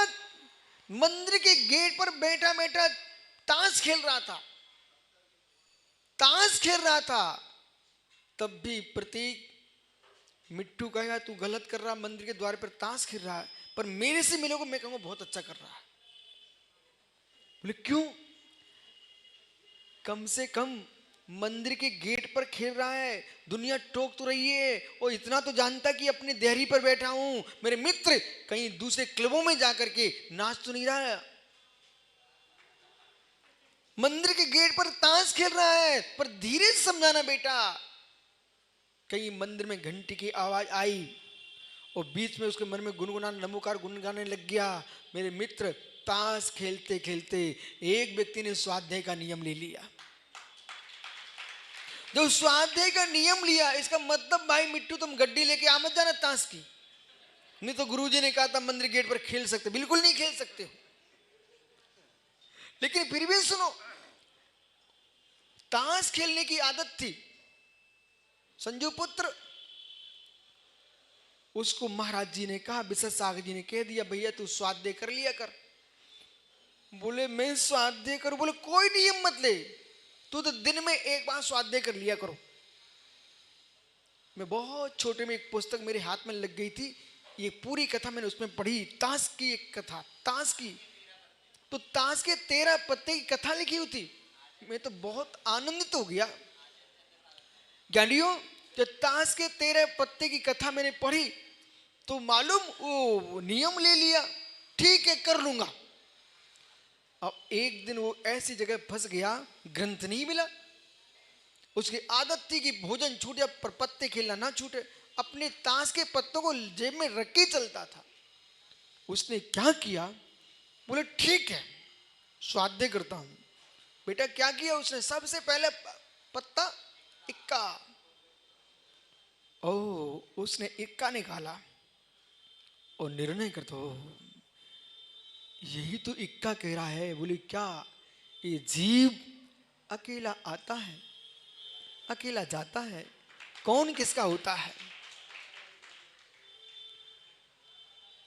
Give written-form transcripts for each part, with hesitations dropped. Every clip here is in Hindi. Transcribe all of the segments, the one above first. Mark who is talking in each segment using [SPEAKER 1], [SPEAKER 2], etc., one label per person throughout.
[SPEAKER 1] बालक मंदिर के गेट पर बैठा बैठा ताश खेल रहा था, ताश खेल रहा था। तब भी प्रतीक मिट्टू कहेगा तू गलत कर रहा, मंदिर के द्वार पर ताश खेल रहा है, पर मेरे से मिलोगे मैं कहूंगा बहुत अच्छा कर रहा है। बोले क्यों? कम से कम मंदिर के गेट पर खेल रहा है, दुनिया टोक तो रही है, और इतना तो जानता कि अपने देहरी पर बैठा हूं, मेरे मित्र कहीं दूसरे क्लबों में जाकर के नाच तो नहीं रहा है। मंदिर के गेट पर ताश खेल रहा है, पर धीरे से समझाना बेटा। कहीं मंदिर में घंटी की आवाज आई और बीच में उसके मन में गुनगुनाना नमोकार गुनगुनाने लग गया। मेरे मित्र ताश खेलते खेलते एक व्यक्ति ने स्वाध्याय का नियम ले लिया। जो स्वाध्याय का नियम लिया, इसका मतलब भाई मिट्टू तुम गड्डी लेके आ मत जाना ताश की, नहीं तो गुरुजी ने कहा था मंदिर गेट पर खेल सकते, बिल्कुल नहीं खेल सकते हो। लेकिन फिर भी सुनो, ताश खेलने की आदत थी संजू पुत्र। उसको महाराज जी ने कहा, विशेष सागर जी ने कह दिया भैया तू स्वाध्याय कर लिया कर। बोले मैं स्वाध्याय करूं? बोले कोई नियम मत ले, तू तो दिन में एक बार स्वाध्याय कर लिया करो। मैं बहुत छोटे में एक पुस्तक मेरे हाथ में लग गई थी, ये पूरी कथा मैंने उसमें पढ़ी, ताश की एक कथा, ताश की। तो ताश के 13 पत्ते की कथा लिखी हुई थी। मैं तो बहुत आनंदित हो गया ज्ञानियों, जब ताश के 13 पत्ते की कथा मैंने पढ़ी तो मालूम वो नियम ले लिया, ठीक है कर लूंगा। अब एक दिन वो ऐसी जगह फंस गया, ग्रंथ नहीं मिला। उसकी आदत थी कि भोजन छूट या पर पत्ते खेलना ना छूटे, अपने ताश के पत्तों को जेब में रख के चलता था। उसने क्या किया? बोले ठीक है स्वाध्याय करता हूं। बेटा क्या किया उसने? सबसे पहले पत्ता इक्का, ओ उसने इक्का निकाला और निर्णय करता, यही तो इक्का कह रहा है। बोले क्या? ये जीव अकेला आता है अकेला जाता है, कौन किसका होता है?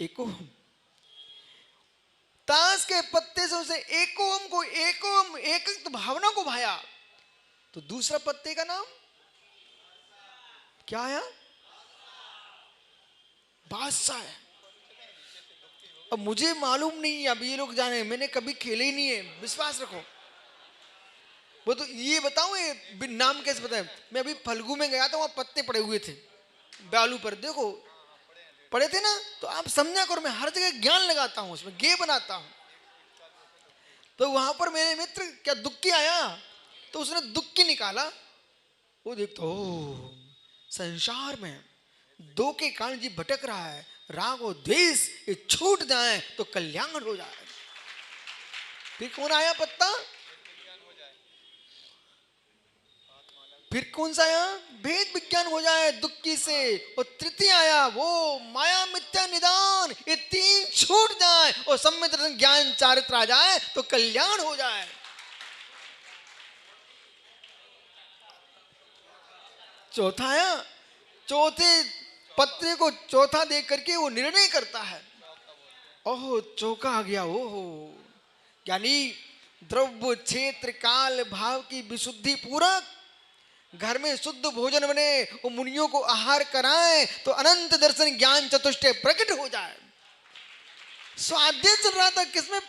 [SPEAKER 1] एको ताश के पत्ते से उसे एकोम को एकोम एक भावना को भाया। तो दूसरा पत्ते का नाम क्या है? बादशाह है। अब मुझे मालूम नहीं, अब ये लोग जाने, मैंने कभी खेले ही नहीं है, विश्वास रखो। वो तो ये बताऊं ये नाम कैसे बताएं? मैं अभी फल्गु में गया था, वहां पत्ते पड़े हुए थे बालू पर, देखो पड़े थे ना, तो आप समझा करो मैं हर जगह ज्ञान लगाता हूं, उसमें गे बनाता हूं। तो वहां पर मेरे मित्र क्या दुक्की आया, तो उसने दुक्की निकाला। वो देखो संसार में दो के कारण जी भटक रहा है, राग और द्वेष ये छूट जाए तो कल्याण हो जाए। फिर कौन आया पत्ता? फिर कौन सा आया? भेद विज्ञान हो जाए दुक्की से। और तृतीय आया वो माया मिथ्या निदान, ये 3 छूट जाए और सम्यक दर्शन ज्ञान चारित्र आ जाए तो कल्याण हो जाए। चौथा आया, चौथे पत्रे को चौथा देख करके वो निर्णय करता है। ओहो चौका आ गया। ओहो यानी द्रव्य क्षेत्र काल भाव की विशुद्धि पूरक घर में शुद्ध भोजन बने, वो मुनियों को आहार कराएं तो अनंत दर्शन ज्ञान चतुष्टय प्रकट हो जाए। स्वाध्याय चल रहा था, किसमें?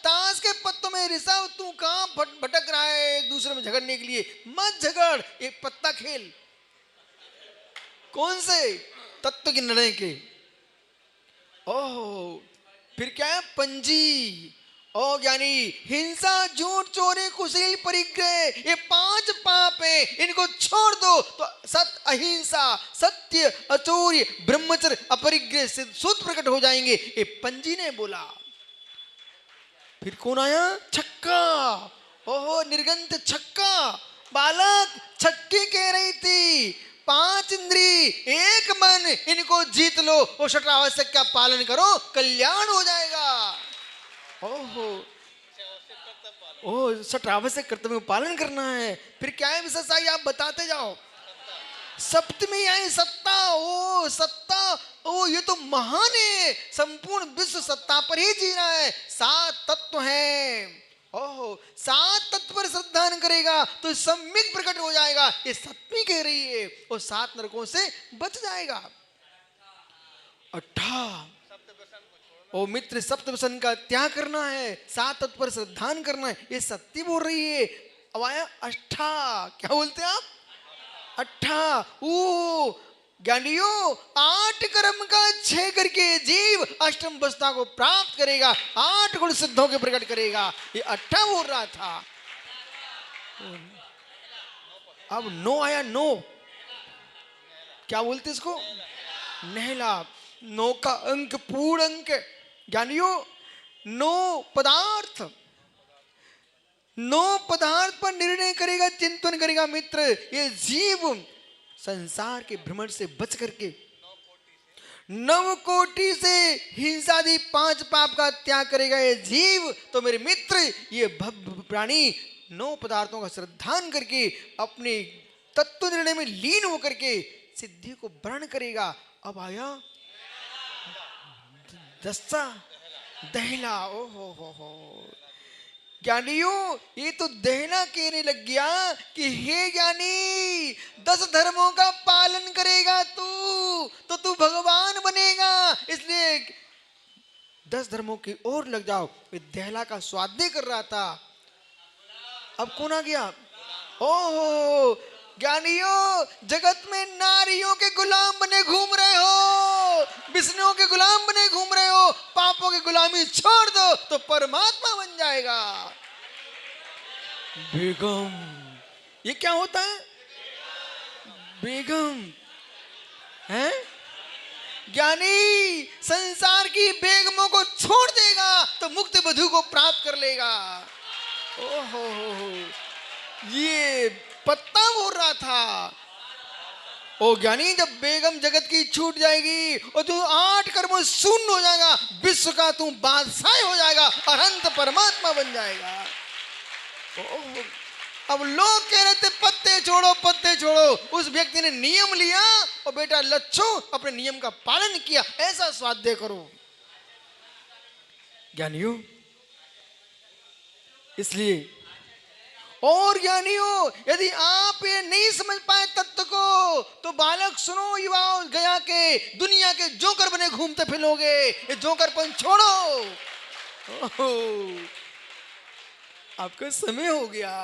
[SPEAKER 1] ताश के पत्तों में। ऋषभ तू कहां भटक रहा है एक दूसरे में झगड़ने के लिए? मत झगड़, एक पत्ता खेल। कौन से? तत्व के निर्णय के। ओह फिर क्या है? पंजी और यानी हिंसा झूठ चोरी कुशील परिग्रह, ये 5 पाप है, इनको छोड़ दो तो सत्य अहिंसा सत्य अचौर्य ब्रह्मचर्य अपरिग्रह से शुद्ध प्रकट हो जाएंगे, ये पंजी ने बोला। फिर कौन आया? छक्का। ओहो निर्गंत छक्का। बालक छक्की कह रही थी, 5 इंद्री 1 मन, इनको जीत लो और षट आवश्यक का पालन करो कल्याण हो जाएगा। ओहो ओह षट आवश्यक कर्तव्य पालन करना है। फिर क्या है विशेषता? आप बताते जाओ। सप्तमी आई सत्ता। ओ सत्ता ओ ये तो महान है, संपूर्ण विश्व सत्ता पर ही जी रहा है, 7 तत्व हैं। ओहो, 7 तत्व पर श्रद्धा करेगा तो सम्यक प्रकट हो जाएगा, ये सत्वी कह रही है, और 7 नरकों से बच जाएगा। 8 ओ मित्र, सप्त व्यसन का त्याग करना है, 7 तत्व पर श्रद्धा करना है, ये सत्य बोल रही है। अब आया 8, क्या बोलते हैं आप? 8 ओ ज्ञानियों, 8 कर्म का 6 करके जीव अष्टम अवस्था को प्राप्त करेगा, 8 गुण सिद्धों के प्रकट करेगा, ये 8 बोल रहा था। अब 9 आया, 9 क्या बोलते इसको? नहला। 9 का अंक पूर्ण अंक। ज्ञानियों 9 पदार्थ, 9 पदार्थ पर निर्णय करेगा, चिंतन करेगा मित्र, ये जीव संसार के भ्रमण से बच करके 9 कोटि से हिंसादि 5 पाप का त्याग करेगा ये जीव, तो मेरे मित्र ये भव्य प्राणी 9 पदार्थों का श्रद्धान करके अपने तत्व निर्णय में लीन होकर के सिद्धि को वर्ण करेगा। अब आया 10, दहला। ओ हो ज्ञानियों, ये तो दहला कहने लग गया कि हे ज्ञानी, 10 धर्मों का पालन करेगा तू तो तू भगवान बनेगा, इसलिए 10 धर्मों की ओर लग जाओ। ये दहला का स्वाध्याय कर रहा था, अब कौन आ गया? ओहो ज्ञानियों, जगत में नारियों के गुलाम बने घूम रहे हो, विष्णुओं के गुलाम बने घूम रहे हो, पापों की गुलामी छोड़ दो तो परमात्मा बन जाएगा। बेगम, ये क्या होता है? बेगम है ज्ञानी, संसार की बेगमों को छोड़ देगा तो मुक्त वधु को प्राप्त कर लेगा। ओहो ये पत्ता बोल रहा था। ओ ज्ञानी, जब बेगम जगत की छूट जाएगी और तू 8 कर्मों शून्य हो जाएगा, विश्व का तू बादशाह हो जाएगा, अनंत परमात्मा बन जाएगा। अब लोग कह रहे थे पत्ते छोड़ो पत्ते छोड़ो, उस व्यक्ति ने नियम लिया और बेटा लच्छो अपने नियम का पालन किया, ऐसा स्वाध्याय करो ज्ञानियों। इसलिए और ज्ञानियों, यदि आप ये नहीं समझ पाए तत्व को तो बालक सुनो, युवाओं, गया के दुनिया के जोकर बने घूमते फिरोगे, ये जोकरपन छोड़ो। आपका समय हो गया।